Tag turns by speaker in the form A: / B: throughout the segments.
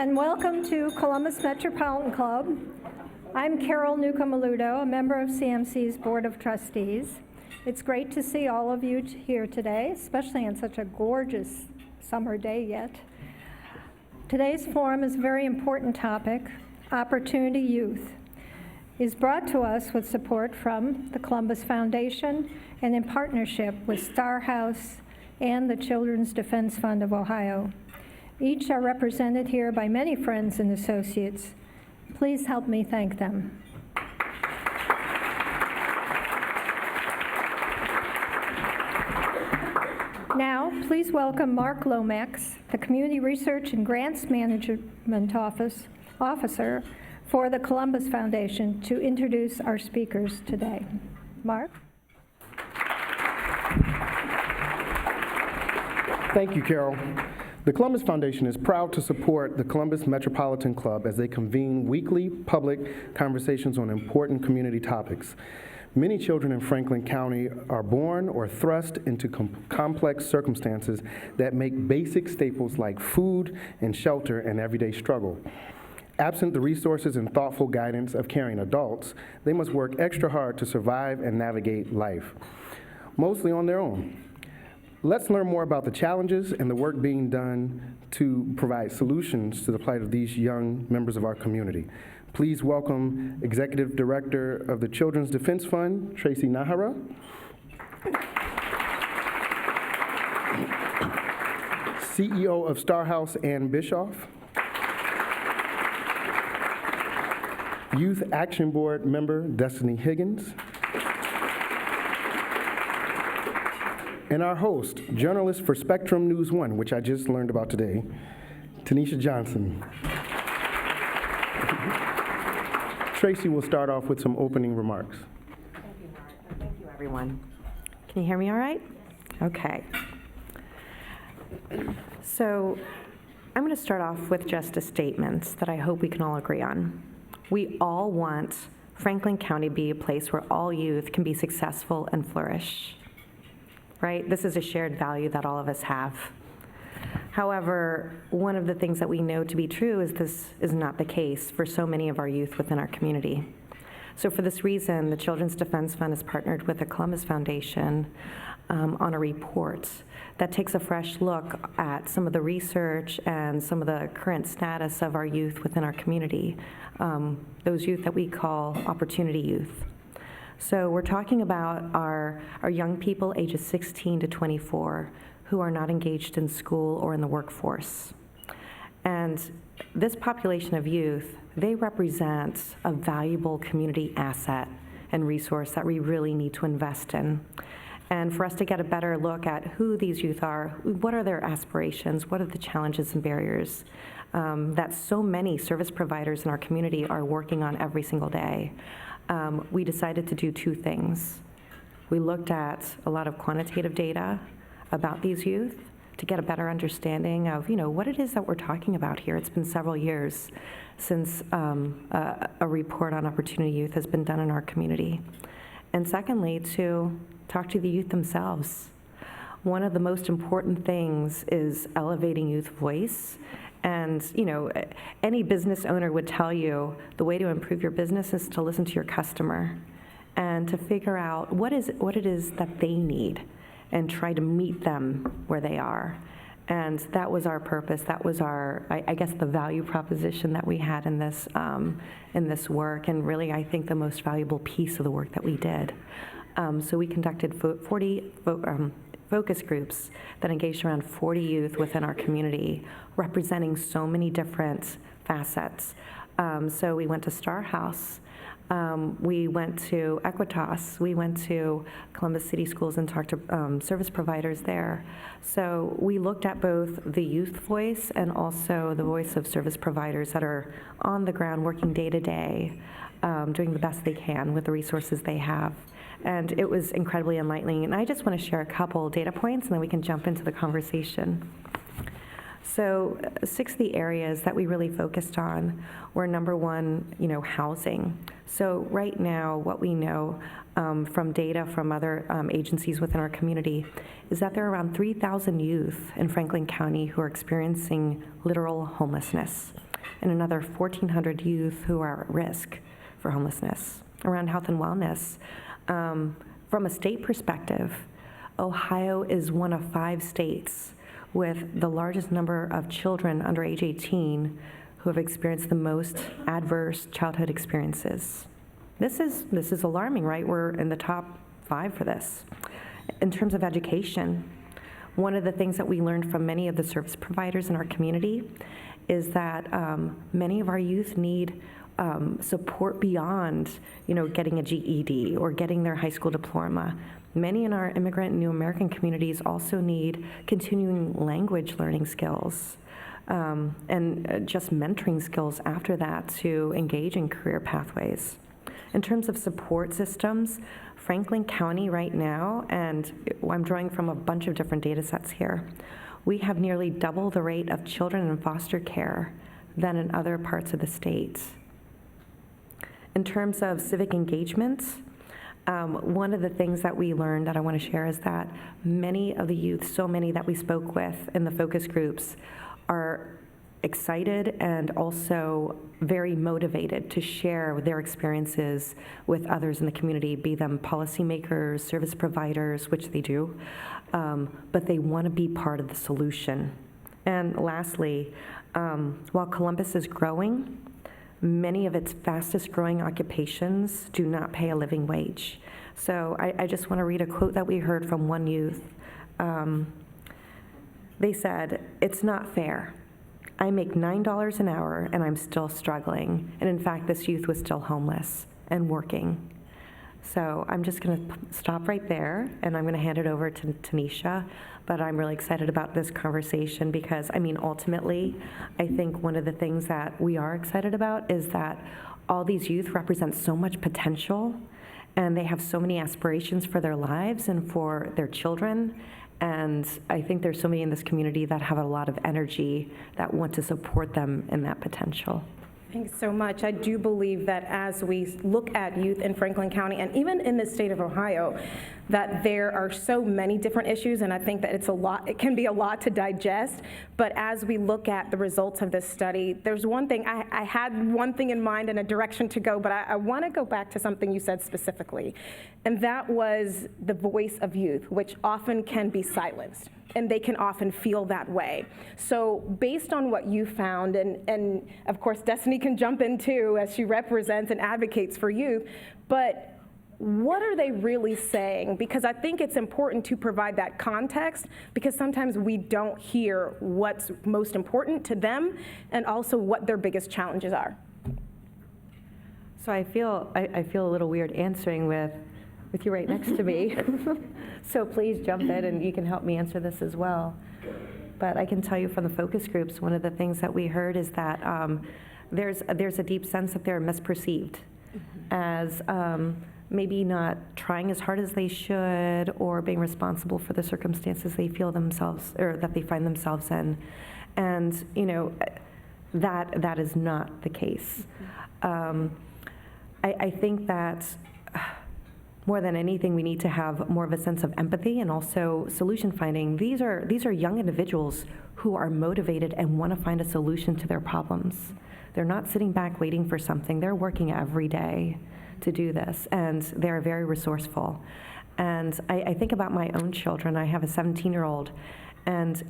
A: and welcome to Columbus Metropolitan Club. I'm Carol Newcomb-Aludo, a member of CMC's Board of Trustees. It's great to see all of you here today, especially on such a gorgeous summer day yet. Today's forum is a very important topic, Opportunity Youth. It is brought to us with support from the Columbus Foundation and in partnership with Star House and the Children's Defense Fund of Ohio. Each are represented here by many friends and associates. Please help me thank them. Now, please welcome Mark Lomax, the Community Research and Grants Management Officer for the Columbus Foundation, to introduce our speakers today. Mark?
B: Thank you, Carol. The Columbus Foundation is proud to support the Columbus Metropolitan Club as they convene weekly public conversations on important community topics. Many children in Franklin County are born or thrust into complex circumstances that make basic staples like food and shelter an everyday struggle. Absent the resources and thoughtful guidance of caring adults, they must work extra hard to survive and navigate life, mostly on their own. Let's learn more about the challenges and the work being done to provide solutions to the plight of these young members of our community. Please welcome Executive Director of the Children's Defense Fund, Tracy Nájera. CEO of Star House, and Bischoff. Youth Action Board member, Destiny Higgins. And our host, journalist for Spectrum News 1, which I just learned about today, Tonisha Johnson. Tracy will start off with some opening remarks.
C: Thank you, Mark, and thank you, everyone. Can you hear me all right? Okay. So I'm going to start off with just a statement that I hope we can all agree on. We all want Franklin County to be a place where all youth can be successful and flourish. Right? This is a shared value that all of us have. However, one of the things that we know to be true is this is not the case for so many of our youth within our community. So for this reason, the Children's Defense Fund has partnered with the Columbus Foundation on a report that takes a fresh look at some of the research and some of the current status of our youth within our community, those youth that we call Opportunity Youth. So we're talking about our young people ages 16 to 24 who are not engaged in school or in the workforce. And this population of youth, they represent a valuable community asset and resource that we really need to invest in. And for us to get a better look at who these youth are, what are their aspirations, what are the challenges and barriers that so many service providers in our community are working on every single day. We decided to do two things. We looked at a lot of quantitative data about these youth to get a better understanding of, what it is that we're talking about here. It's been several years since a report on Opportunity Youth has been done in our community. And secondly, to talk to the youth themselves. One of the most important things is elevating youth voice. And, any business owner would tell you the way to improve your business is to listen to your customer and to figure out what it is that they need and try to meet them where they are. And that was our purpose. That was our, I guess, the value proposition that we had in this work, and really, I think, the most valuable piece of the work that we did. So we conducted 40 focus groups that engaged around 40 youth within our community, representing so many different facets. So we went to Star House, we went to Equitas, we went to Columbus City Schools and talked to service providers there. So we looked at both the youth voice and also the voice of service providers that are on the ground working day to day, doing the best they can with the resources they have. And it was incredibly enlightening. And I just want to share a couple data points, and then we can jump into the conversation. So 6 of the areas that we really focused on were, number one, housing. So right now, what we know from data from other agencies within our community is that there are around 3,000 youth in Franklin County who are experiencing literal homelessness. and another 1,400 youth who are at risk for homelessness. Around health and wellness, from a state perspective, Ohio is one of 5 states with the largest number of children under age 18 who have experienced the most adverse childhood experiences. This is alarming, right? We're in the top 5 for this. In terms of education, one of the things that we learned from many of the service providers in our community is that many of our youth need support beyond, getting a GED or getting their high school diploma. Many in our immigrant and new American communities also need continuing language learning skills and just mentoring skills after that to engage in career pathways. In terms of support systems, Franklin County right now, and I'm drawing from a bunch of different data sets here, we have nearly double the rate of children in foster care than in other parts of the state. In terms of civic engagements, one of the things that we learned that I want to share is that many of the youth, so many that we spoke with in the focus groups, are excited and also very motivated to share their experiences with others in the community, be them policymakers, service providers, which they do, but they want to be part of the solution. And lastly, while Columbus is growing, many of its fastest growing occupations do not pay a living wage. So I just want to read a quote that we heard from one youth. They said, "It's not fair. I make $9 an hour and I'm still struggling." And in fact, this youth was still homeless and working. So I'm just going to stop right there, and I'm going to hand it over to Tonisha. But I'm really excited about this conversation because, ultimately, I think one of the things that we are excited about is that all these youth represent so much potential, and they have so many aspirations for their lives and for their children. And I think there's so many in this community that have a lot of energy that want to support them in that potential.
D: Thanks so much. I do believe that as we look at youth in Franklin County and even in the state of Ohio, that there are so many different issues, and I think that it can be a lot to digest. But as we look at the results of this study, there's one thing, I had one thing in mind and a direction to go, but I want to go back to something you said specifically, and that was the voice of youth, which often can be silenced, and they can often feel that way. So based on what you found, and of course Destiny can jump in too as she represents and advocates for youth, but what are they really saying? Because I think it's important to provide that context, because sometimes we don't hear what's most important to them and also what their biggest challenges are.
C: So I feel a little weird answering with you right next to me. So please jump in and you can help me answer this as well. But I can tell you from the focus groups, one of the things that we heard is that there's a deep sense that they're misperceived as maybe not trying as hard as they should or being responsible for the circumstances they feel themselves or that they find themselves in. And that is not the case. I think that more than anything, we need to have more of a sense of empathy and also solution finding. These are young individuals who are motivated and want to find a solution to their problems. They're not sitting back waiting for something. They're working every day to do this, and they're very resourceful. And I think about my own children. I have a 17-year-old, and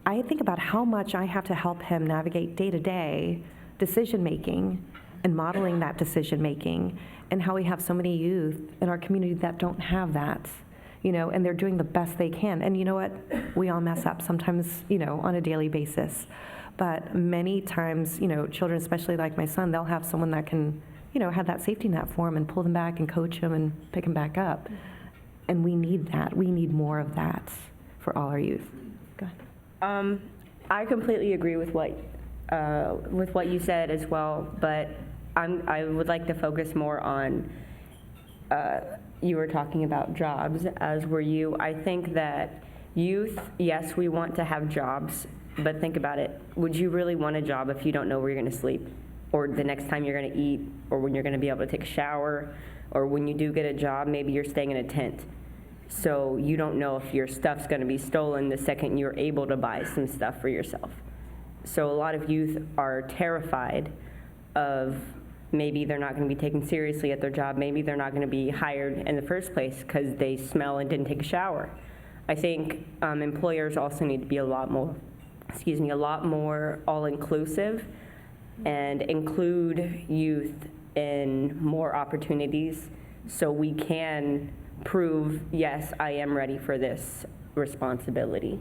C: I think about how much I have to help him navigate day-to-day decision-making and modeling that decision-making, and how we have so many youth in our community that don't have that, and they're doing the best they can. And you know what? We all mess up sometimes, on a daily basis. But many times, children, especially like my son, they'll have someone that can, have that safety net for them and pull them back and coach them and pick them back up. And we need that. We need more of that for all our youth. Go ahead.
E: I completely agree with what you said as well, but I would like to focus more on, you were talking about jobs, as were you. I think that youth, yes, we want to have jobs, but think about it. Would you really want a job if you don't know where you're going to sleep, or the next time you're going to eat, or when you're going to be able to take a shower, or when you do get a job, maybe you're staying in a tent. So you don't know if your stuff's going to be stolen the second you're able to buy some stuff for yourself. So a lot of youth are terrified of maybe they're not going to be taken seriously at their job. Maybe they're not going to be hired in the first place because they smell and didn't take a shower. I think employers also need to be a lot more all-inclusive and include youth in more opportunities so we can prove, yes, I am ready for this responsibility.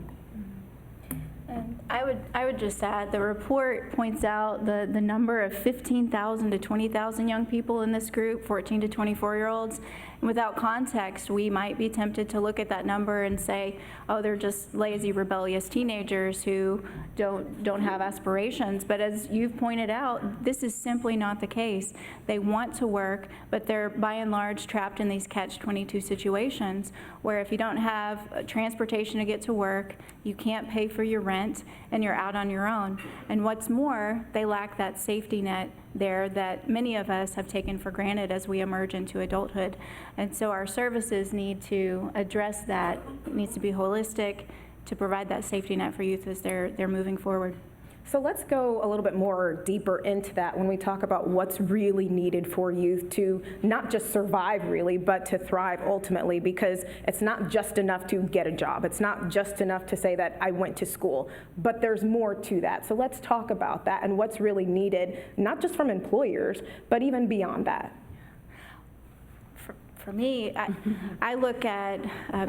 F: And I would just add, the report points out the number of 15,000 to 20,000 young people in this group, 14 to 24-year-olds. And without context, we might be tempted to look at that number and say, oh, they're just lazy, rebellious teenagers who don't have aspirations. But as you've pointed out, this is simply not the case. They want to work, but they're by and large trapped in these catch-22 situations where if you don't have transportation to get to work, you can't pay for your rent, and you're out on your own. And what's more, they lack that safety net there that many of us have taken for granted as we emerge into adulthood. And so our services need to address that. It needs to be holistic to provide that safety net for youth as they're moving forward.
D: So let's go a little bit more deeper into that when we talk about what's really needed for youth to not just survive really, but to thrive ultimately, because it's not just enough to get a job. It's not just enough to say that I went to school, but there's more to that. So let's talk about that and what's really needed, not just from employers, but even beyond that.
F: For me, I look at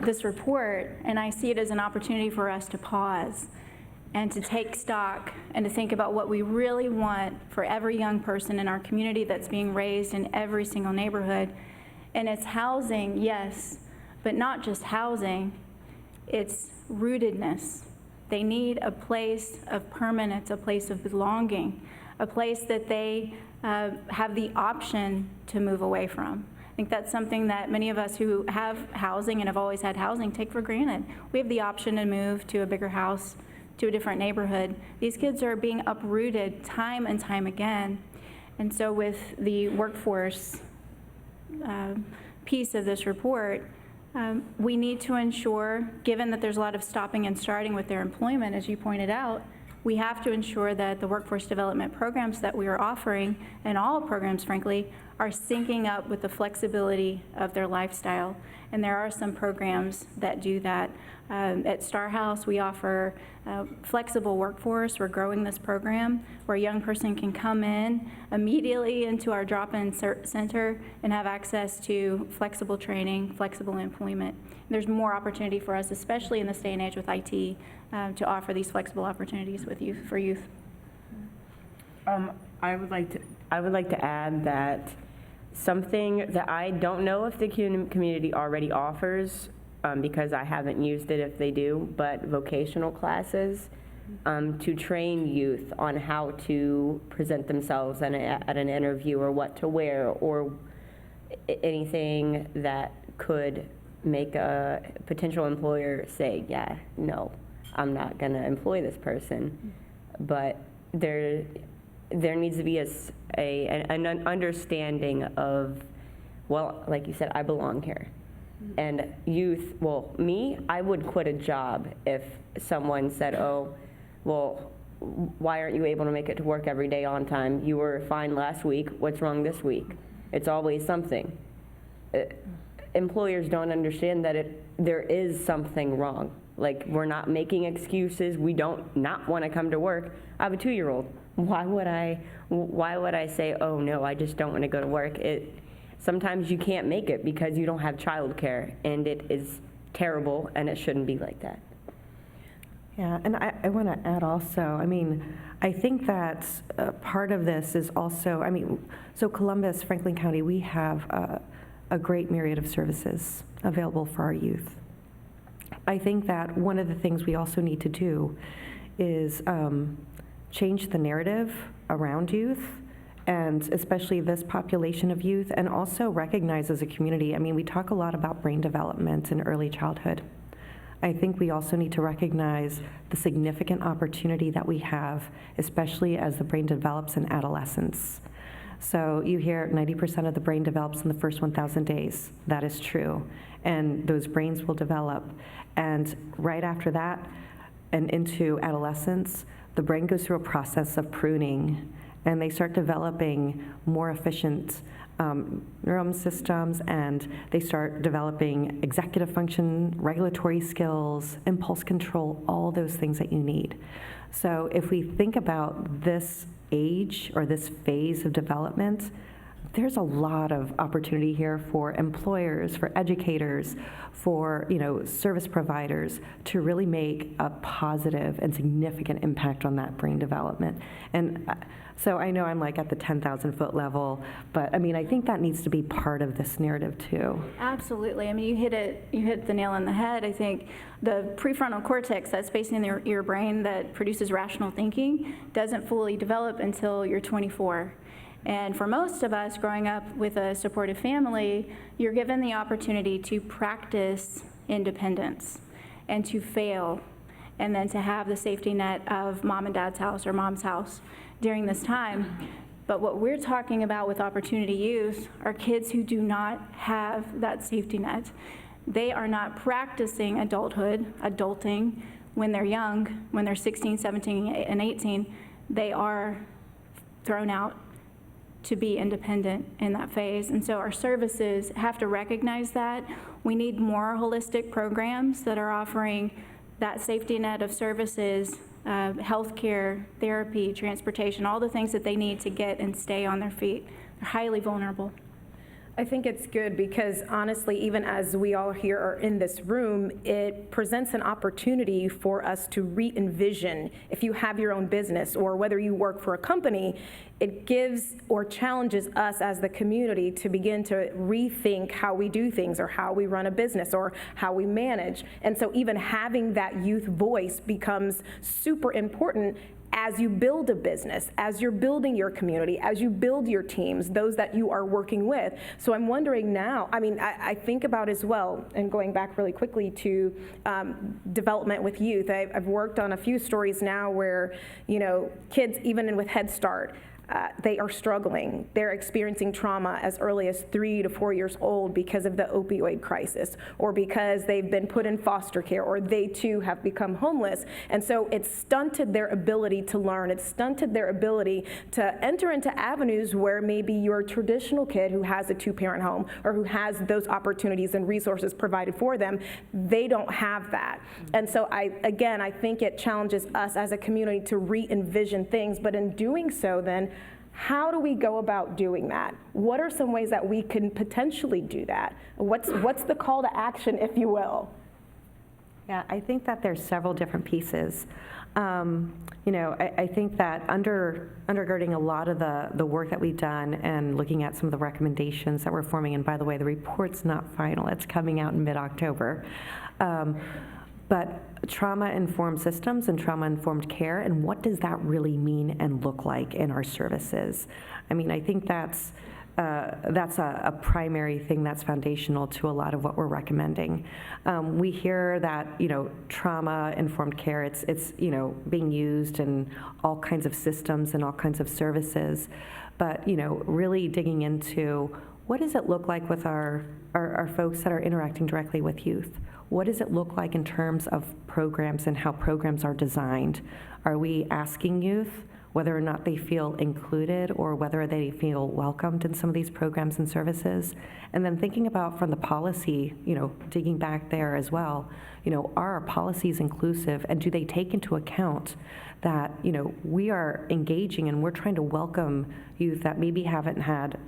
F: this report and I see it as an opportunity for us to pause and to take stock and to think about what we really want for every young person in our community that's being raised in every single neighborhood. And it's housing, yes, but not just housing, it's rootedness. They need a place of permanence, a place of belonging, a place that they have the option to move away from. I think that's something that many of us who have housing and have always had housing take for granted. We have the option to move to a bigger house, to a different neighborhood. These kids are being uprooted time and time again. And so with the workforce piece of this report, we need to ensure, given that there's a lot of stopping and starting with their employment, as you pointed out, we have to ensure that the workforce development programs that we are offering, and all programs, frankly, are syncing up with the flexibility of their lifestyle. And there are some programs that do that. At Star House, we offer flexible workforce. We're growing this program where a young person can come in immediately into our drop-in center and have access to flexible training, flexible employment. There's more opportunity for us, especially in this day and age with IT, to offer these flexible opportunities with youth, for youth.
E: I would like to add that something that I don't know if the community already offers, because I haven't used it if they do, but vocational classes to train youth on how to present themselves at an interview, or what to wear, or anything that could make a potential employer say, yeah, no, I'm not going to employ this person. But there needs to be an understanding of, well, like you said, I belong here. And youth, well, me, I would quit a job if someone said, oh, well, why aren't you able to make it to work every day on time? You were fine last week. What's wrong this week? It's always something. Employers don't understand that there is something wrong. Like, we're not making excuses. We don't not want to come to work. I have a 2-year-old. Why would I say, oh no, I just don't want to go to work? Sometimes you can't make it because you don't have childcare, and it is terrible, and it shouldn't be like that.
C: Yeah, and I want to add also, I mean, I think that part of this is also, I mean, so Columbus, Franklin County, we have a great myriad of services available for our youth. I think that one of the things we also need to do is change the narrative around youth, and especially this population of youth, and also recognize as a community, I mean, we talk a lot about brain development in early childhood. I think we also need to recognize the significant opportunity that we have, especially as the brain develops in adolescence. So you hear 90% of the brain develops in the first 1,000 days. That is true. And those brains will develop. And right after that, and into adolescence, the brain goes through a process of pruning, and they start developing more efficient neuron systems, and they start developing executive function, regulatory skills, impulse control, all those things that you need. So if we think about this age or this phase of development, there's a lot of opportunity here for employers, for educators, for service providers to really make a positive and significant impact on that brain development. And so I know I'm like at the 10,000-foot level, but I mean, I think that needs to be part of this narrative too.
F: Absolutely. I mean, you hit the nail on the head. I think the prefrontal cortex, that space in your brain that produces rational thinking, doesn't fully develop until you're 24. And for most of us growing up with a supportive family, you're given the opportunity to practice independence and to fail, and then to have the safety net of mom and dad's house or mom's house during this time. But what we're talking about with Opportunity Youth are kids who do not have that safety net. They are not practicing adulting when they're young, when they're 16, 17, and 18. They are thrown out to be independent in that phase. And so our services have to recognize that. We need more holistic programs that are offering that safety net of services, healthcare, therapy, transportation, all the things that they need to get and stay on their feet. They're highly vulnerable.
D: I think it's good because honestly, even as we all here are in this room, it presents an opportunity for us to re-envision. If you have your own business or whether you work for a company, it gives or challenges us as the community to begin to rethink how we do things or how we run a business or how we manage. And so even having that youth voice becomes super important as you build a business, as you're building your community, as you build your teams, those that you are working with. So I'm wondering now, I mean, I think about as well, and going back really quickly to development with youth, I've worked on a few stories now where, kids, even with Head Start, they are struggling. They're experiencing trauma as early as 3 to 4 years old because of the opioid crisis, or because they've been put in foster care, or they too have become homeless. And so it's stunted their ability to learn. It's stunted their ability to enter into avenues where maybe your traditional kid who has a 2-parent home or who has those opportunities and resources provided for them, they don't have that. And so I think it challenges us as a community to re-envision things, but in doing so then, how do we go about doing that? What are some ways that we can potentially do that? What's the call to action, if you will?
C: Yeah, I think that there's several different pieces. I think that undergirding a lot of the work that we've done and looking at some of the recommendations that we're forming, and by the way, the report's not final, it's coming out in mid-October. But trauma-informed systems and trauma-informed care, and what does that really mean and look like in our services? I mean, I think that's a primary thing that's foundational to a lot of what we're recommending. We hear that, trauma-informed care, it's being used in all kinds of systems and all kinds of services, but, really digging into what does it look like with our folks that are interacting directly with youth? What does it look like in terms of programs and how programs are designed? Are we asking youth whether or not they feel included or whether they feel welcomed in some of these programs and services? And then thinking about from the policy, digging back there as well, are our policies inclusive, and do they take into account that, we are engaging and we're trying to welcome youth that maybe haven't had,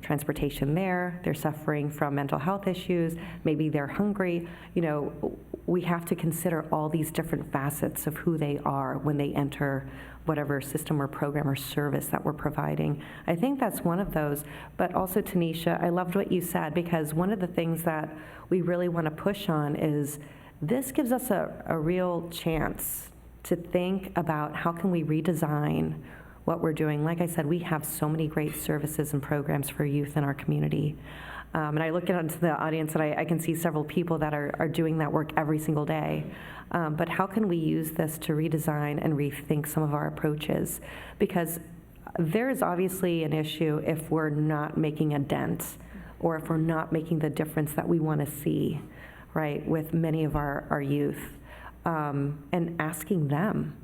C: transportation there, they're suffering from mental health issues, maybe they're hungry. We have to consider all these different facets of who they are when they enter whatever system or program or service that we're providing. I think that's one of those. But also, Tonisha, I loved what you said, because one of the things that we really want to push on is this gives us a real chance to think about how can we redesign what we're doing. Like I said, we have so many great services and programs for youth in our community. And I look into the audience and I can see several people that are doing that work every single day. But how can we use this to redesign and rethink some of our approaches? Because there is obviously an issue if we're not making a dent, or if we're not making the difference that we want to see, right, with many of our youth. And asking them,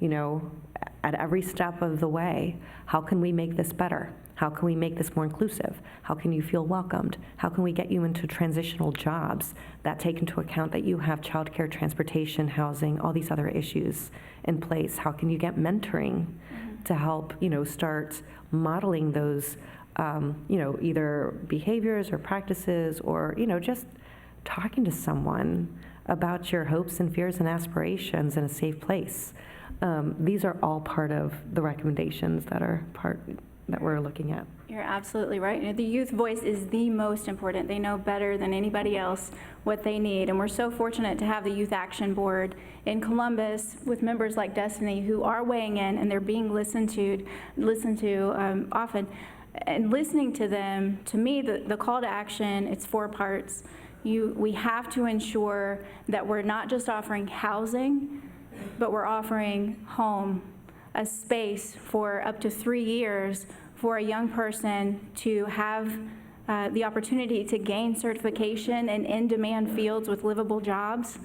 C: at every step of the way. How can we make this better? How can we make this more inclusive? How can you feel welcomed? How can we get you into transitional jobs that take into account that you have childcare, transportation, housing, all these other issues in place? How can you get mentoring to help, start modeling those, either behaviors or practices, or, just talking to someone about your hopes and fears and aspirations in a safe place. These are all part of the recommendations that we're looking at.
F: You're absolutely right. The youth voice is the most important. They know better than anybody else what they need. And we're so fortunate to have the Youth Action Board in Columbus with members like Destiny who are weighing in, and they're being listened to often. And listening to them, to me, the call to action, it's 4 parts. We have to ensure that we're not just offering housing, but we're offering home, a space for up to 3 years for a young person to have the opportunity to gain certification in in-demand fields with livable jobs,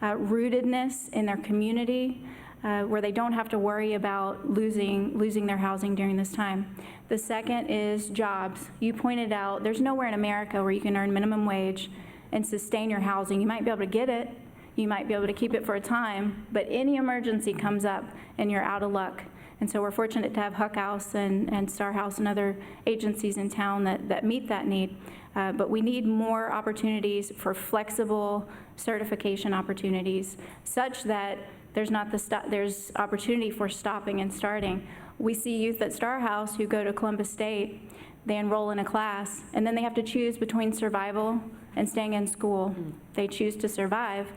F: rootedness in their community, where they don't have to worry about losing their housing during this time. The second is jobs. You pointed out there's nowhere in America where you can earn minimum wage and sustain your housing. You might be able to get it, you might be able to keep it for a time, but any emergency comes up and you're out of luck. And so we're fortunate to have Huck House and Star House and other agencies in town that meet that need. But we need more opportunities for flexible certification opportunities, such that there's opportunity for stopping and starting. We see youth at Star House who go to Columbus State, they enroll in a class, and then they have to choose between survival and staying in school. They choose to survive,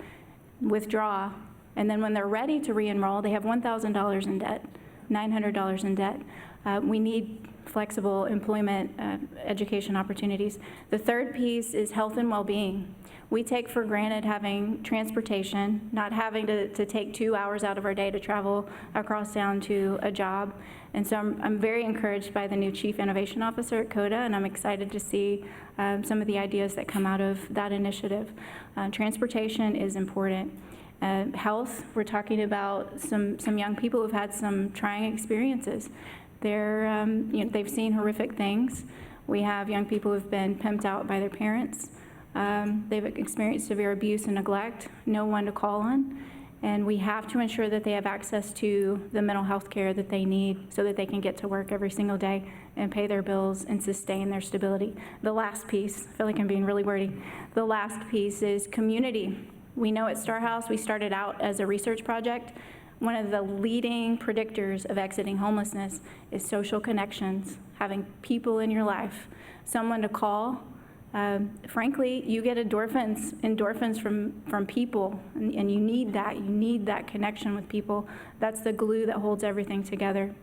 F: withdraw, and then when they're ready to re-enroll, they have $1,000 in debt, $900 in debt. We need flexible employment education opportunities. The third piece is health and well-being. We take for granted having transportation, not having to take 2 hours out of our day to travel across town to a job. And so I'm very encouraged by the new Chief Innovation Officer at CODA, and I'm excited to see some of the ideas that come out of that initiative. Transportation is important. Health, we're talking about some young people who've had some trying experiences. They've seen horrific things. We have young people who've been pimped out by their parents. They've experienced severe abuse and neglect, no one to call on. And we have to ensure that they have access to the mental health care that they need so that they can get to work every single day and pay their bills and sustain their stability. The last piece, I feel like I'm being really wordy. The last piece is community. We know at Star House, we started out as a research project. One of the leading predictors of exiting homelessness is social connections, having people in your life, someone to call. Frankly, you get endorphins from people, and you need that connection with people. That's the glue that holds everything together.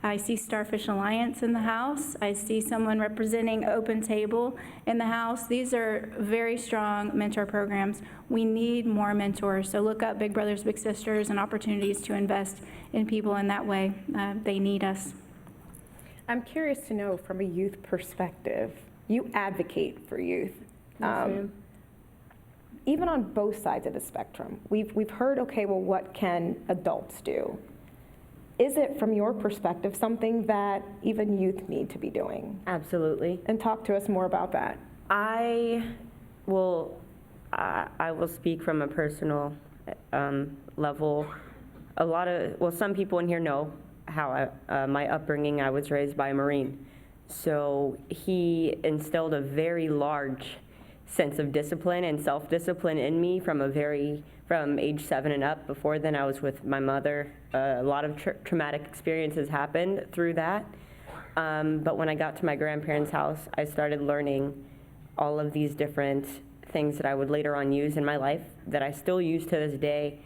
F: I see Starfish Alliance in the house. I see someone representing Open Table in the house. These are very strong mentor programs. We need more mentors, so look up Big Brothers Big Sisters and opportunities to invest in people in that way. They need us.
D: I'm curious to know, from a youth perspective, you advocate for youth. Even on both sides of the spectrum. We've heard, okay, well, what can adults do? Is it, from your perspective, something that even youth need to be doing?
E: Absolutely.
D: And talk to us more about that.
E: I will speak from a personal level. Some people in here know how my upbringing, I was raised by a Marine. So he instilled a very large sense of discipline and self-discipline in me from age 7 and up. Before then, I was with my mother. A lot of traumatic experiences happened through that. But when I got to my grandparents' house, I started learning all of these different things that I would later on use in my life that I still use to this day.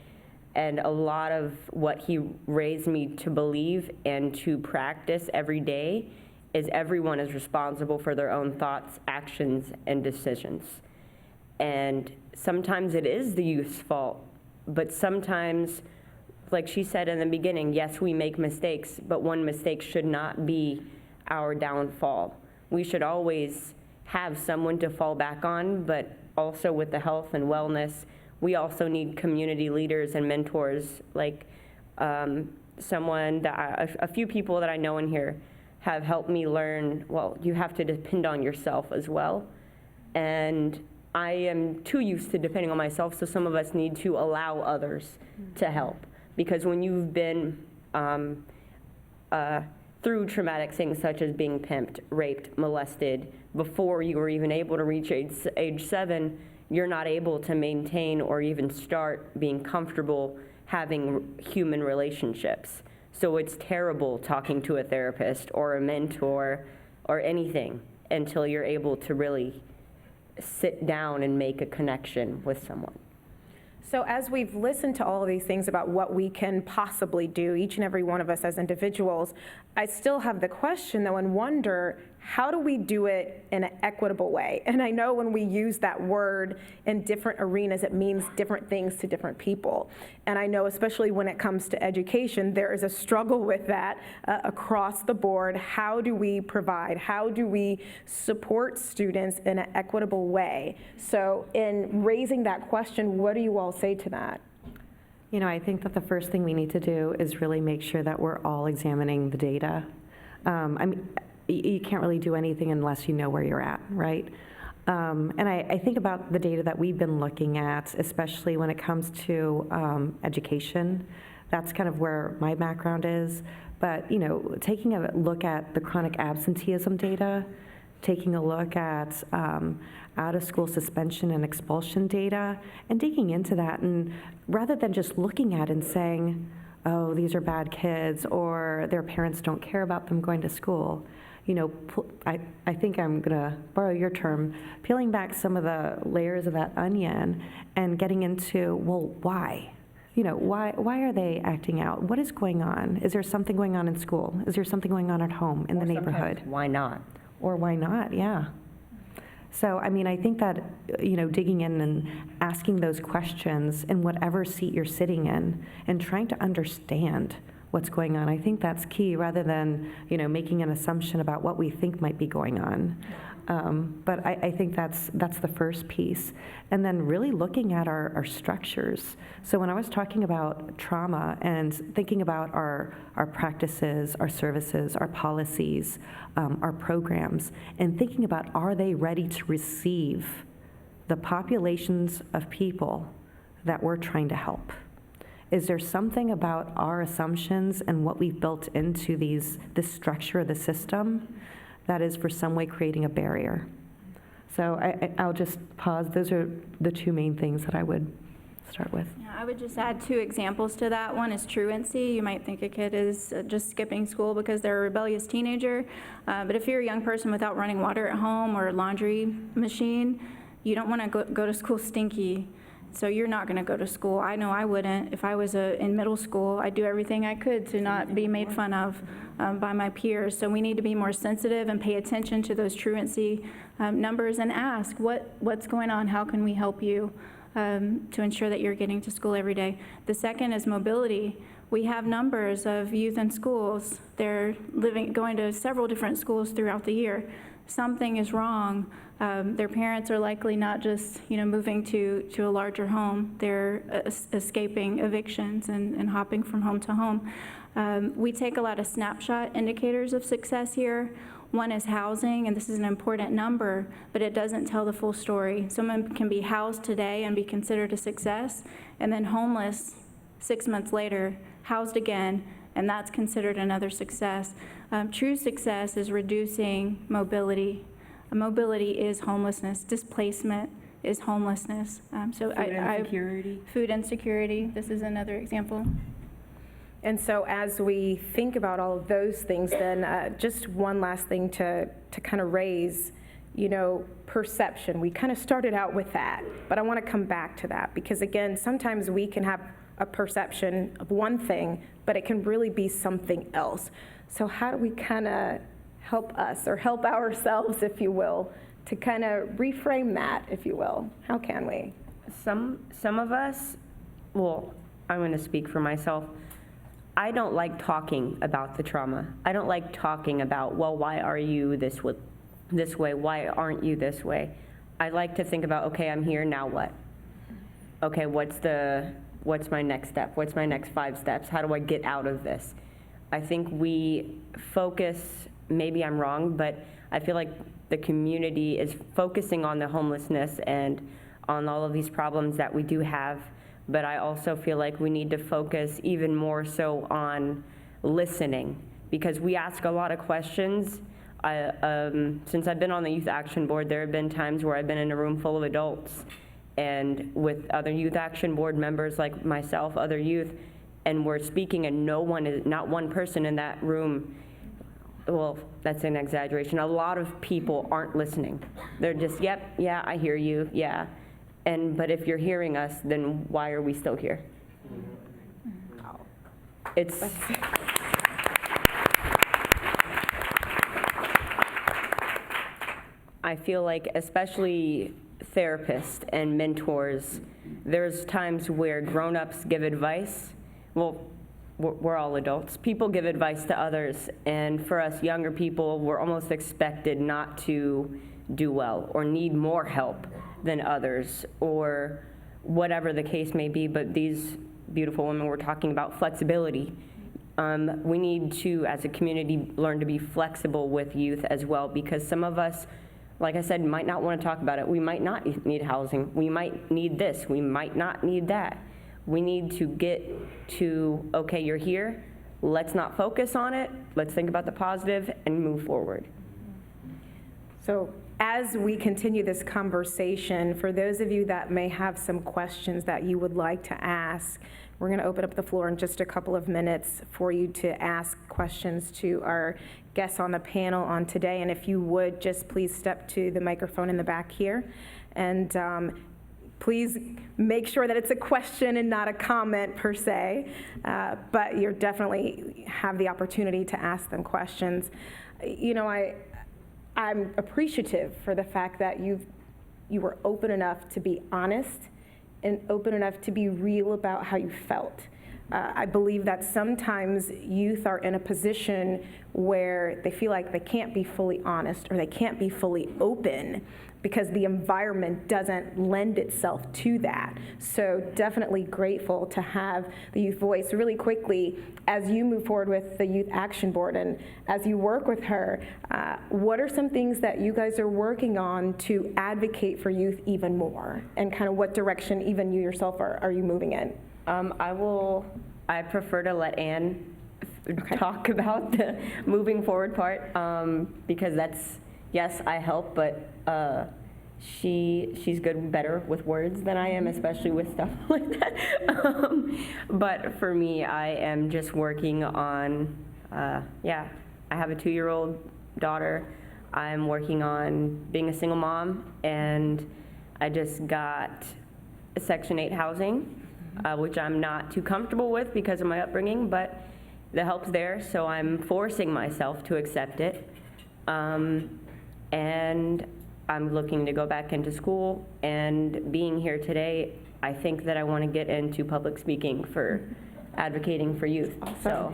E: And a lot of what he raised me to believe and to practice every day is everyone is responsible for their own thoughts, actions, and decisions. And sometimes it is the youth's fault, but sometimes, like she said in the beginning, yes, we make mistakes, but one mistake should not be our downfall. We should always have someone to fall back on, but also with the health and wellness, we also need community leaders and mentors like someone that a few people that I know in here have helped me learn, well, you have to depend on yourself as well. And I am too used to depending on myself, so some of us need to allow others to help. Because when you've been through traumatic things such as being pimped, raped, molested, before you were even able to reach age 7, you're not able to maintain or even start being comfortable having human relationships. So it's terrible talking to a therapist or a mentor or anything until you're able to really sit down and make a connection with someone.
D: So as we've listened to all of these things about what we can possibly do, each and every one of us as individuals, I still have the question though and wonder, how do we do it in an equitable way? And I know when we use that word in different arenas, it means different things to different people. And I know especially when it comes to education, there is a struggle with that across the board. How do we provide? How do we support students in an equitable way? So in raising that question, what do you all say to that?
C: You know, I think that the first thing we need to do is really make sure that we're all examining the data. I mean, you can't really do anything unless you know where you're at, right? And I think about the data that we've been looking at, especially when it comes to education. That's kind of where my background is. But, you know, taking a look at the chronic absenteeism data, taking a look at out-of-school suspension and expulsion data, and digging into that, and rather than just looking at it and saying, oh, these are bad kids, or their parents don't care about them going to school, you know, I think I'm gonna borrow your term, peeling back some of the layers of that onion and getting into, well, why? You know, why are they acting out? What is going on? Is there something going on in school? Is there something going on at home, in the neighborhood?
E: Why not?
C: Or why not, yeah. So, I mean, I think that, you know, digging in and asking those questions in whatever seat you're sitting in and trying to understand what's going on, I think that's key, rather than, you know, making an assumption about what we think might be going on. But I think that's the first piece. And then really looking at our structures. So when I was talking about trauma and thinking about our practices, our services, our policies, our programs, and thinking about, are they ready to receive the populations of people that we're trying to help? Is there something about our assumptions and what we've built into this structure of the system that is for some way creating a barrier? So I'll just pause. Those are the two main things that I would start with.
F: Yeah, I would just add 2 examples to that. One is truancy. You might think a kid is just skipping school because they're a rebellious teenager. But if you're a young person without running water at home or a laundry machine, you don't want to go to school stinky. So you're not going to go to school. I know I wouldn't. If I was in middle school, I'd do everything I could to not be made fun of by my peers. So we need to be more sensitive and pay attention to those truancy numbers and ask, what's going on? How can we help you to ensure that you're getting to school every day? The second is mobility. We have numbers of youth in schools. They're going to several different schools throughout the year. Something is wrong. Their parents are likely not just, you know, moving to a larger home. They're escaping evictions and hopping from home to home. We take a lot of snapshot indicators of success here. One is housing, and this is an important number, but it doesn't tell the full story. Someone can be housed today and be considered a success, and then homeless 6 months later, housed again, and that's considered another success. True success is reducing mobility. Mobility is homelessness. Displacement is homelessness.
E: Food insecurity.
F: Food insecurity. This is another example.
D: And so as we think about all of those things, then just one last thing to kind of raise, you know, perception. We kind of started out with that, but I want to come back to that because, again, sometimes we can have a perception of one thing, but it can really be something else. So how do we kind of help us or help ourselves, if you will, to kind of reframe that, if you will? How can we?
E: Some of us, well, I'm going to speak for myself. I don't like talking about the trauma. I don't like talking about, well, why are you this way? Why aren't you this way? I like to think about, okay, I'm here, now what? Okay, what's the what's my next step? What's my next 5 steps? How do I get out of this? I think we focus, maybe I'm wrong, but I feel like the community is focusing on the homelessness and on all of these problems that we do have, but I also feel like we need to focus even more so on listening, because we ask a lot of questions. Since I've been on the Youth Action Board, there have been times where I've been in a room full of adults and with other Youth Action Board members like myself, other youth, and we're speaking and not one person in that room, well, that's an exaggeration, a lot of people aren't listening. They're just, yep, yeah, I hear you, yeah. But if you're hearing us, then why are we still here? It's... I feel like especially therapists and mentors, there's times where grown-ups give advice. Well, we're all adults. People give advice to others, and for us younger people, we're almost expected not to do well or need more help than others or whatever the case may be. But these beautiful women were talking about flexibility. We need to, as a community, learn to be flexible with youth as well, because some of us, like I said, might not want to talk about it. We might not need housing. We might need this. We might not need that. We need to get to, okay, you're here. Let's not focus on it. Let's think about the positive and move forward.
D: So as we continue this conversation, for those of you that may have some questions that you would like to ask, we're going to open up the floor in just a couple of minutes for you to ask questions to our guests on the panel on today. And if you would, just please step to the microphone in the back here. And please make sure that it's a question and not a comment per se, but you definitely have the opportunity to ask them questions. You know, I'm appreciative for the fact that you were open enough to be honest and open enough to be real about how you felt. I believe that sometimes youth are in a position where they feel like they can't be fully honest or they can't be fully open because the environment doesn't lend itself to that. So definitely grateful to have the youth voice. Really quickly, as you move forward with the Youth Action Board and as you work with her, what are some things that you guys are working on to advocate for youth even more? And kind of what direction even you yourself are you moving in?
E: I prefer to let Ann talk about the moving forward part, because that's, yes, I help, but she's better with words than I am, especially with stuff like that. But for me, I am just working on, I have a 2-year-old daughter. I'm working on being a single mom, and I just got Section 8 housing, which I'm not too comfortable with because of my upbringing, but the help's there, so I'm forcing myself to accept it. And I'm looking to go back into school, and being here today, I think that I want to get into public speaking for advocating for youth. Awesome. So.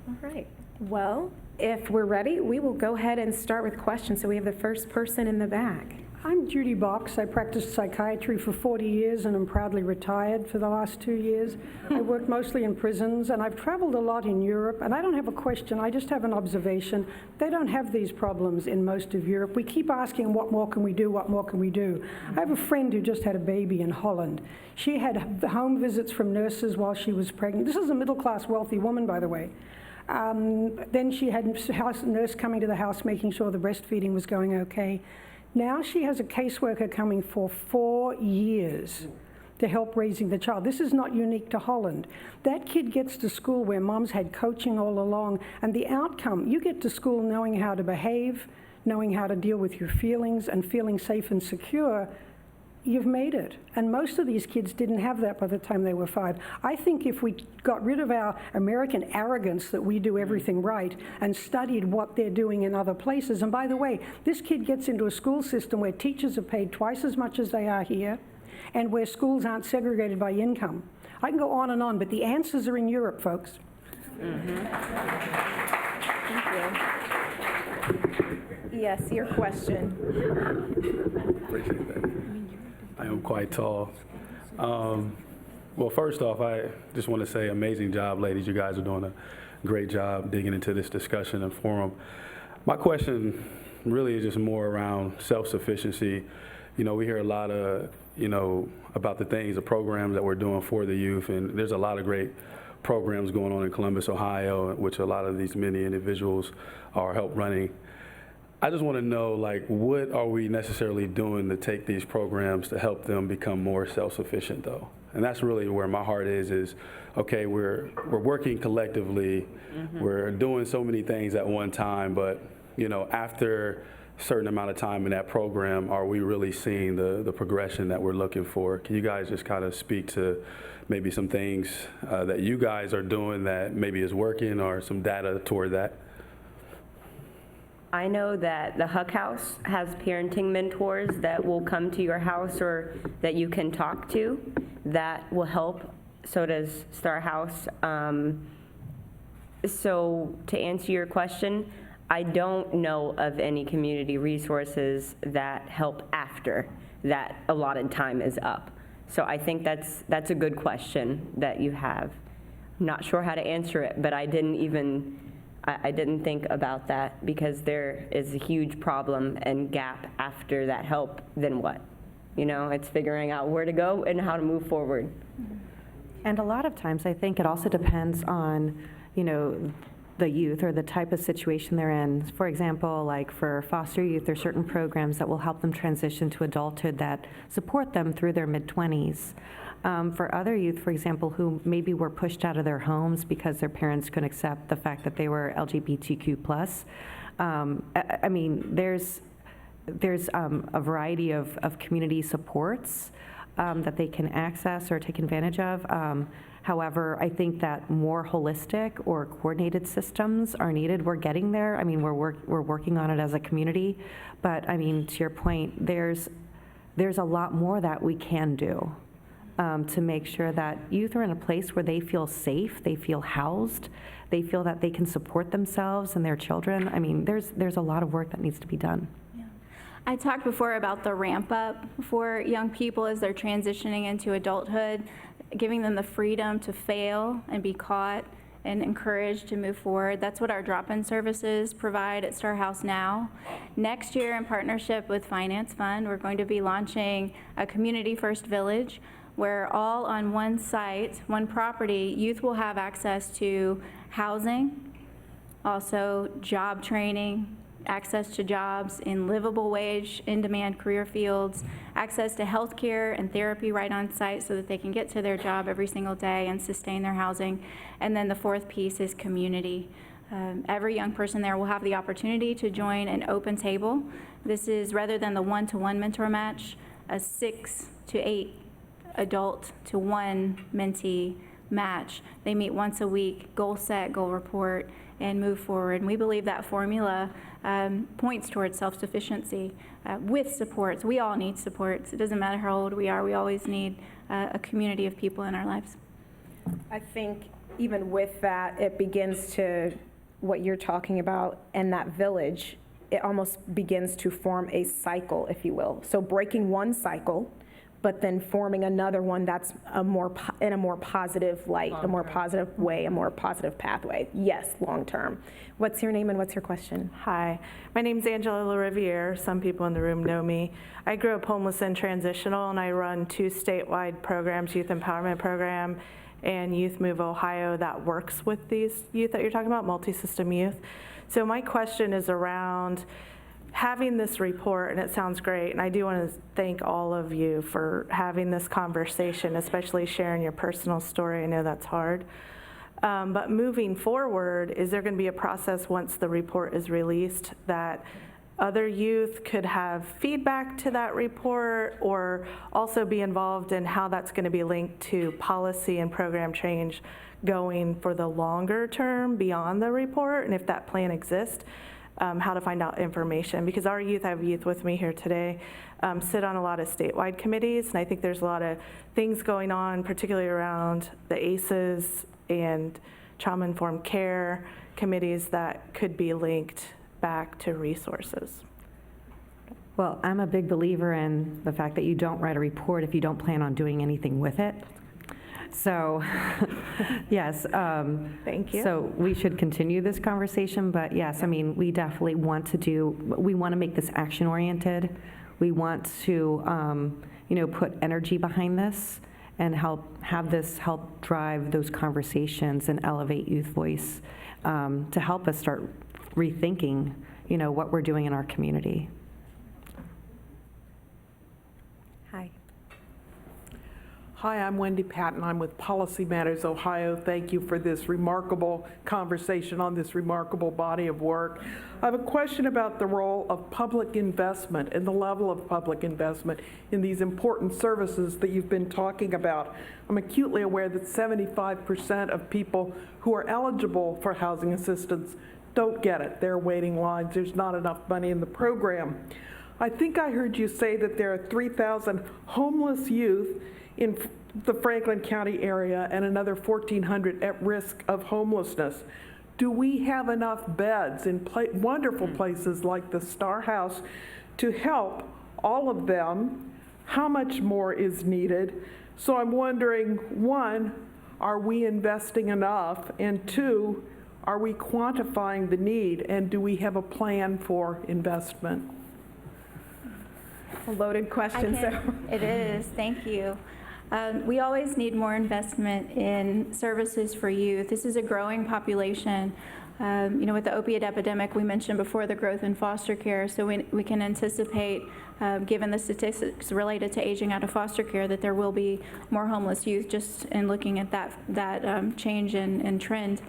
D: All right. Well, if we're ready, we will go ahead and start with questions. So we have the first person in the back.
G: I'm Judy Box. I practiced psychiatry for 40 years and am proudly retired for the last 2 years. I worked mostly in prisons, and I've traveled a lot in Europe, and I don't have a question, I just have an observation. They don't have these problems in most of Europe. We keep asking, what more can we do, what more can we do? I have a friend who just had a baby in Holland. She had home visits from nurses while she was pregnant. This is a middle-class, wealthy woman, by the way. Then she had a nurse coming to the house making sure the breastfeeding was going okay. Now she has a caseworker coming for 4 years to help raising the child. This is not unique to Holland. That kid gets to school where mom's had coaching all along, and the outcome, you get to school knowing how to behave, knowing how to deal with your feelings, and feeling safe and secure. You've made it. And most of these kids didn't have that by the time they were 5. I think if we got rid of our American arrogance that we do everything right and studied what they're doing in other places, and by the way, this kid gets into a school system where teachers are paid twice as much as they are here, and where schools aren't segregated by income. I can go on and on, but the answers are in Europe, folks.
D: Yes, your question.
H: Appreciate that. I am quite tall. Well, first off, I just want to say amazing job, ladies. You guys are doing a great job digging into this discussion and forum. My question really is just more around self-sufficiency. You know, we hear a lot of, about the things, the programs that we're doing for the youth, and there's a lot of great programs going on in Columbus, Ohio, which a lot of these many individuals are help running. I just want to know, what are we necessarily doing to take these programs to help them become more self-sufficient, though? And that's really where my heart is okay, we're working collectively, we're doing so many things at one time, but, after a certain amount of time in that program, are we really seeing the progression that we're looking for? Can you guys just kind of speak to maybe some things that you guys are doing that maybe is working or some data toward that?
E: I know that the Huck House has parenting mentors that will come to your house or that you can talk to that will help. So does Star House. So to answer your question, I don't know of any community resources that help after that allotted time is up. So I think that's a good question that you have. I'm not sure how to answer it, but I didn't think about that because there is a huge problem and gap after that help, then what? It's figuring out where to go and how to move forward.
C: And a lot of times, I think it also depends on, the youth or the type of situation they're in. For example, like for foster youth, there's certain programs that will help them transition to adulthood that support them through their mid-20s. For other youth, for example, who maybe were pushed out of their homes because their parents couldn't accept the fact that they were LGBTQ+. There's a variety of community supports that they can access or take advantage of. However, I think that more holistic or coordinated systems are needed. We're getting there. We're working on it as a community. But to your point, there's a lot more that we can do to make sure that youth are in a place where they feel safe, they feel housed, they feel that they can support themselves and their children. There's a lot of work that needs to be done.
F: I talked before about the ramp up for young people as they're transitioning into adulthood, giving them the freedom to fail and be caught and encouraged to move forward. That's what our drop-in services provide at Star House now. Next year, in partnership with Finance Fund, we're going to be launching a Community First Village where all on one site, one property, youth will have access to housing, also job training, access to jobs in livable wage, in-demand career fields, access to health care and therapy right on site so that they can get to their job every single day and sustain their housing. And then the fourth piece is community. Every young person there will have the opportunity to join an open table. This is, rather than the one-to-one mentor match, a 6 to 8 adult to 1 mentee match. They meet once a week, goal set, goal report, and move forward. And we believe that formula points towards self-sufficiency with supports. We all need supports. It doesn't matter how old we are. We always need a community of people in our lives.
D: I think even with that, it begins to, what you're talking about, and that village, it almost begins to form a cycle, if you will. So breaking one cycle, but then forming another one that's in a more positive light, a more positive way, a more positive pathway. Yes, long term. What's your name and what's your question?
I: Hi, my name's Angela LaRiviere. Some people in the room know me. I grew up homeless and transitional, and I run 2 statewide programs, Youth Empowerment Program and Youth Move Ohio, that works with these youth that you're talking about, multi-system youth. So my question is around having this report, and it sounds great, and I do want to thank all of you for having this conversation, especially sharing your personal story. I know that's hard. But moving forward, is there going to be a process once the report is released that other youth could have feedback to that report, or also be involved in how that's going to be linked to policy and program change going for the longer term beyond the report, and if that plan exists? How to find out information, because our youth, I have youth with me here today, sit on a lot of statewide committees, and I think there's a lot of things going on, particularly around the ACEs and trauma-informed care committees that could be linked back to resources.
C: Well, I'm a big believer in the fact that you don't write a report if you don't plan on doing anything with it. So, yes.
I: Thank you.
C: So we should continue this conversation, but yes, I mean, we definitely want to make this action-oriented. We want to, put energy behind this and have this help drive those conversations and elevate youth voice to help us start rethinking, what we're doing in our community.
J: Hi.
K: Hi, I'm Wendy Patton. I'm with Policy Matters Ohio. Thank you for this remarkable conversation on this remarkable body of work. I have a question about the role of public investment and the level of public investment in these important services that you've been talking about. I'm acutely aware that 75% of people who are eligible for housing assistance don't get it. They're waiting lines. There's not enough money in the program. I think I heard you say that there are 3,000 homeless youth in the Franklin County area and another 1,400 at risk of homelessness. Do we have enough beds in wonderful places like the Star House to help all of them? How much more is needed? So I'm wondering, one, are we investing enough? And two, are we quantifying the need? And do we have a plan for investment?
D: A loaded question,
F: It is, thank you. We always need more investment in services for youth. This is a growing population. With the opiate epidemic, we mentioned before the growth in foster care, so we can anticipate, given the statistics related to aging out of foster care, that there will be more homeless youth just in looking at that change in trend.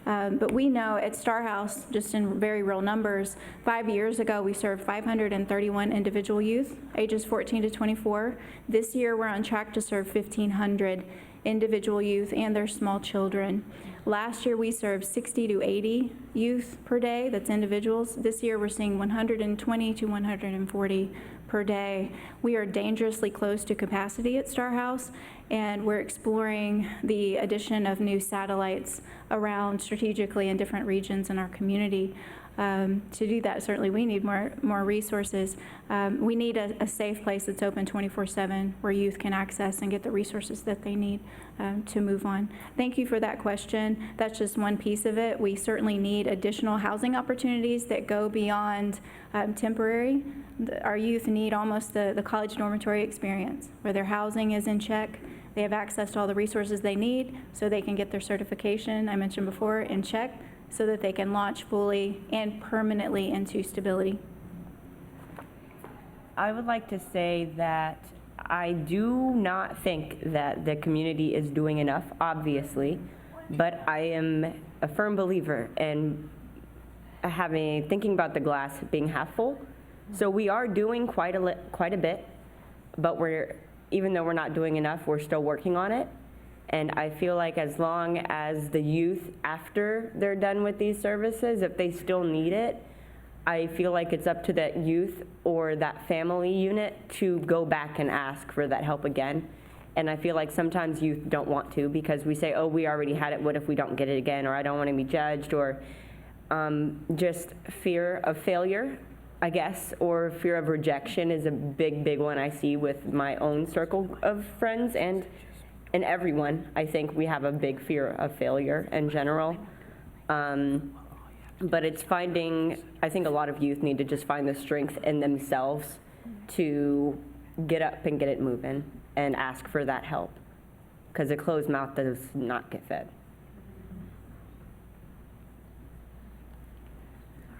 F: But we know at Star House, just in very real numbers, 5 years ago we served 531 individual youth, ages 14 to 24. This year we're on track to serve 1,500 individual youth and their small children. Last year we served 60 to 80 youth per day, that's individuals. This year we're seeing 120 to 140 per day. We are dangerously close to capacity at Star House, and we're exploring the addition of new satellites around strategically in different regions in our community. To do that, certainly we need more resources. We need a safe place that's open 24/7 where youth can access and get the resources that they need to move on. Thank you for that question. That's just one piece of it. We certainly need additional housing opportunities that go beyond temporary. Our youth need almost the college dormitory experience where their housing is in check. They have access to all the resources they need so they can get their certification, I mentioned before, in check, so that they can launch fully and permanently into stability.
E: I would like to say that I do not think that the community is doing enough, obviously, but I am a firm believer in thinking about the glass being half full. So we are doing quite a bit, but even though we're not doing enough, we're still working on it. And I feel like as long as the youth, after they're done with these services, if they still need it, I feel like it's up to that youth or that family unit to go back and ask for that help again. And I feel like sometimes youth don't want to because we say, oh, we already had it, what if we don't get it again? Or I don't want to be judged, or just fear of failure, I guess, or fear of rejection is a big one I see with my own circle of friends and everyone. I think we have a big fear of failure in general. But it's I think a lot of youth need to just find the strength in themselves to get up and get it moving and ask for that help. Because a closed mouth does not get fed.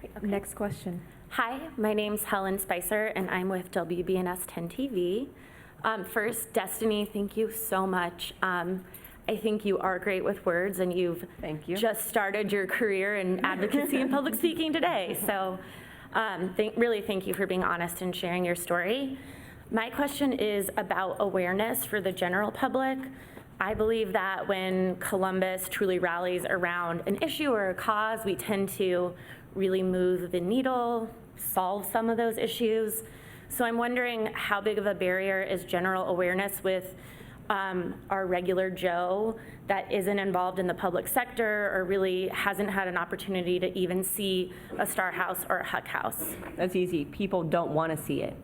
J: Okay. Next question.
L: Hi, my name's Helen Spicer, and I'm with WBNS 10 TV. First, Destiny, thank you so much. I think you are great with words, and you've just started your career in advocacy and public speaking today. So really thank you for being honest and sharing your story. My question is about awareness for the general public. I believe that when Columbus truly rallies around an issue or a cause, we tend to really move the needle, solve some of those issues. So I'm wondering how big of a barrier is general awareness with our regular Joe that isn't involved in the public sector or really hasn't had an opportunity to even see a Star House or a Huck House.
E: That's easy. People don't want to see it.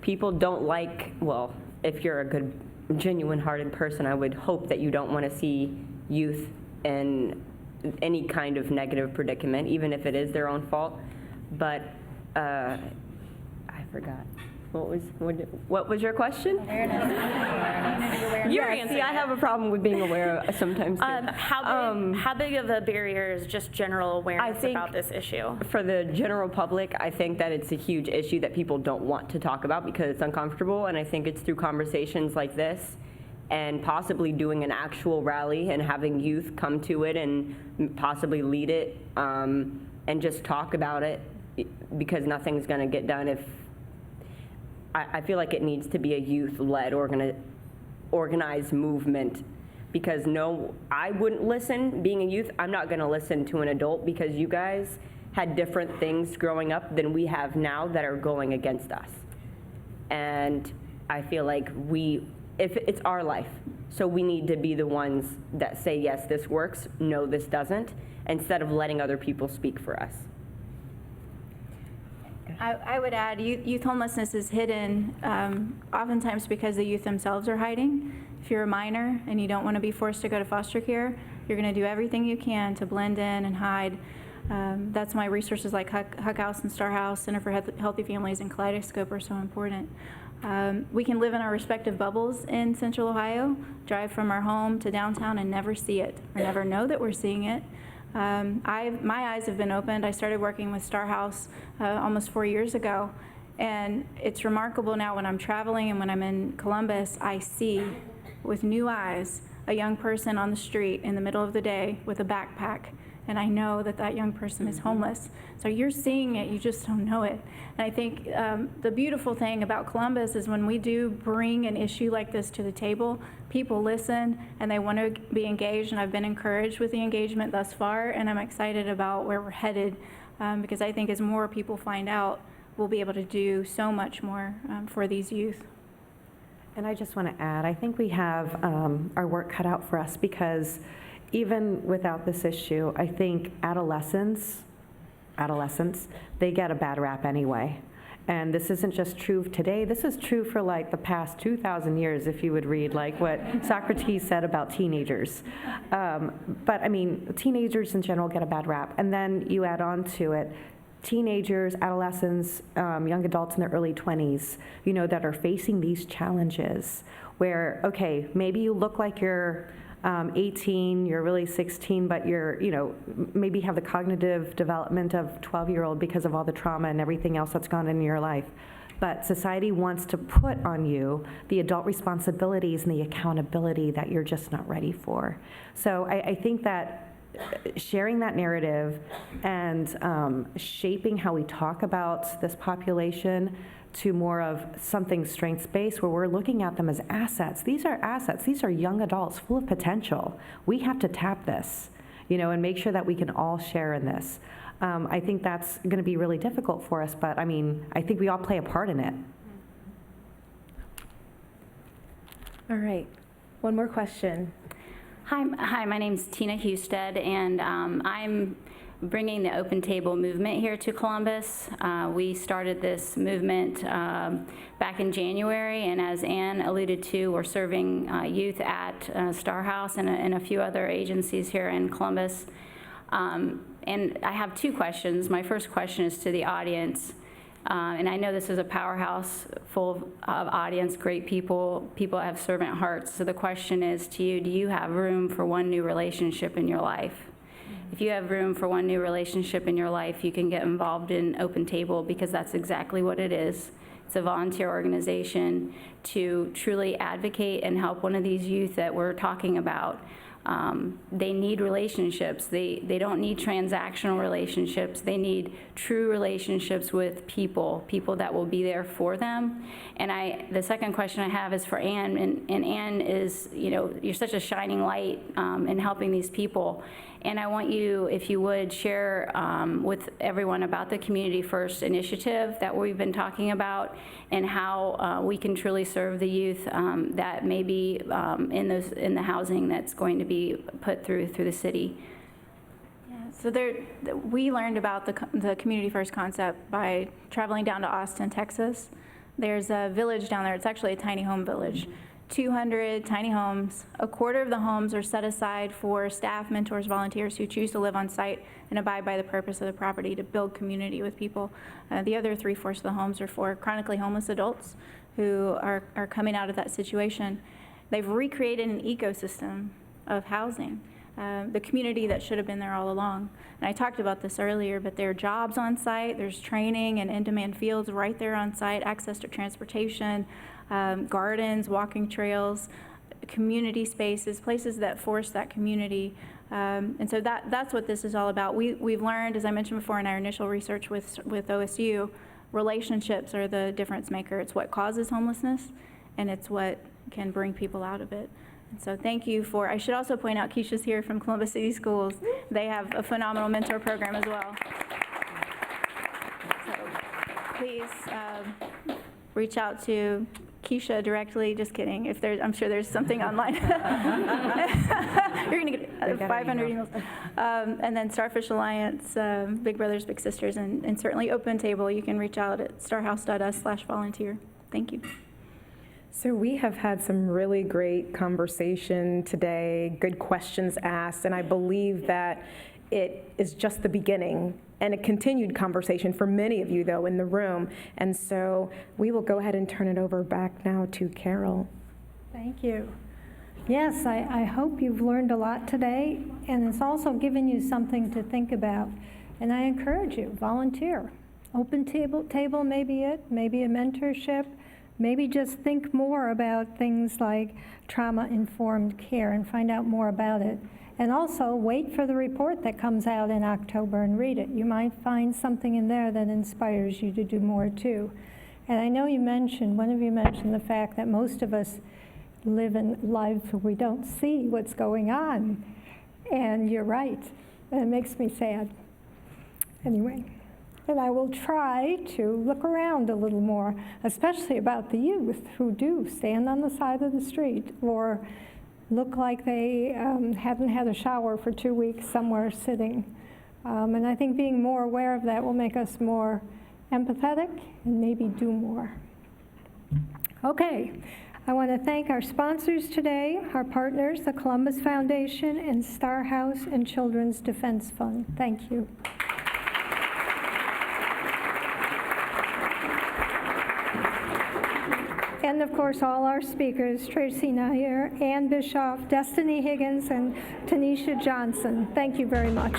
E: People don't like, well, if you're a good, genuine-hearted person, I would hope that you don't want to see youth in any kind of negative predicament, even if it is their own fault. But I forgot. What was your question?
L: Awareness.
E: See, I have a problem with being aware sometimes too.
L: How big of a barrier is just general awareness
E: think
L: about this issue?
E: For the general public, I think that it's a huge issue that people don't want to talk about because it's uncomfortable, and I think it's through conversations like this and possibly doing an actual rally and having youth come to it and possibly lead it and just talk about it, because nothing's going to get done if I feel like it needs to be a youth-led organized movement, because no, I wouldn't listen. Being a youth, I'm not going to listen to an adult because you guys had different things growing up than we have now that are going against us. And I feel like if it's our life, so we need to be the ones that say, yes, this works, no, this doesn't, instead of letting other people speak for us.
F: I would add, youth homelessness is hidden oftentimes because the youth themselves are hiding. If you're a minor and you don't want to be forced to go to foster care, you're going to do everything you can to blend in and hide. That's why resources like Huck House and Star House, Center for Healthy Families, and Kaleidoscope are so important. We can live in our respective bubbles in Central Ohio, drive from our home to downtown and never see it, or never know that we're seeing it. My eyes have been opened. I started working with Star House almost 4 years ago, and it's remarkable now when I'm traveling and when I'm in Columbus, I see with new eyes a young person on the street in the middle of the day with a backpack, and I know that that young person is homeless. So you're seeing it, you just don't know it. And I think the beautiful thing about Columbus is when we do bring an issue like this to the table, people listen and they want to be engaged, and I've been encouraged with the engagement thus far, and I'm excited about where we're headed because I think as more people find out, we'll be able to do so much more for these youth.
C: And I just want to add, I think we have our work cut out for us, because even without this issue, I think adolescents, they get a bad rap anyway. And this isn't just true today, this is true for like the past 2,000 years, if you would read like what Socrates said about teenagers. But I mean, teenagers in general get a bad rap. And then you add on to it, teenagers, adolescents, young adults in their early 20s, you know, that are facing these challenges where, okay, maybe you look like you're 18, you're really 16, but you're, you know, maybe have the cognitive development of 12-year-old because of all the trauma and everything else that's gone in your life. But society wants to put on you the adult responsibilities and the accountability that you're just not ready for. So I think that sharing that narrative and shaping how we talk about this population to more of something strengths-based, where we're looking at them as assets. These are assets. These are young adults full of potential. We have to tap this, you know, and make sure that we can all share in this. I think that's going to be really difficult for us, but I mean, I think we all play a part in it.
J: All right, one more question.
M: Hi, my name's Tina Husted, and I'm bringing the Open Table movement here to Columbus. We started this movement back in January, and as Ann alluded to, we're serving youth at Star House and a few other agencies here in Columbus. And I have two questions. My first question is to the audience. And I know this is a powerhouse full of audience, great people that have servant hearts. So the question is to you, do you have room for one new relationship in your life? If you have room for one new relationship in your life, you can get involved in Open Table, because that's exactly what it is. It's a volunteer organization to truly advocate and help one of these youth that we're talking about. They need relationships. They don't need transactional relationships. They need true relationships with people that will be there for them. And the second question I have is for Ann, and Ann is, you're such a shining light in helping these people. And I want you, if you would, share with everyone about the Community First initiative that we've been talking about and how we can truly serve the youth that may be in the housing that's going to be put through the city.
F: Yeah, so we learned about the Community First concept by traveling down to Austin, Texas. There's a village down there. It's actually a tiny home village. 200 tiny homes. A quarter of the homes are set aside for staff, mentors, volunteers who choose to live on site and abide by the purpose of the property to build community with people. The other 3/4 of the homes are for chronically homeless adults who are coming out of that situation. They've recreated an ecosystem of housing, the community that should have been there all along. And I talked about this earlier, but there are jobs on site, there's training and in-demand fields right there on site, access to transportation, gardens, walking trails, community spaces, places that force that community. And so that's what this is all about. We've learned, as I mentioned before in our initial research with OSU, relationships are the difference maker. It's what causes homelessness, and it's what can bring people out of it. And so thank you I should also point out Keisha's here from Columbus City Schools. They have a phenomenal mentor program as well. So please reach out to Keisha directly. Just kidding. I'm sure there's something online. You're going to get 500 emails. And then Starfish Alliance, Big Brothers Big Sisters, and certainly Open Table. You can reach out at starhouse.us/volunteer. Thank you.
D: So we have had some really great conversation today, good questions asked, and I believe that it is just the beginning and a continued conversation for many of you, though, in the room. And so we will go ahead and turn it over back now to Carol.
A: Thank you. Yes, I hope you've learned a lot today, and it's also given you something to think about. And I encourage you, volunteer. Open table may be it, maybe a mentorship, maybe just think more about things like trauma-informed care and find out more about it. And also wait for the report that comes out in October and read it. You might find something in there that inspires you to do more too. And I know one of you mentioned the fact that most of us live in lives where we don't see what's going on. And you're right, and it makes me sad. Anyway, and I will try to look around a little more, especially about the youth who do stand on the side of the street or look like they haven't had a shower for 2 weeks somewhere sitting. And I think being more aware of that will make us more empathetic and maybe do more. Okay, I want to thank our sponsors today, our partners, the Columbus Foundation and Star House and Children's Defense Fund. Thank you. And of course, all our speakers, Tracy Nájera, Ann Bischoff, Destiny Higgins, and Tonisha Johnson. Thank you very much.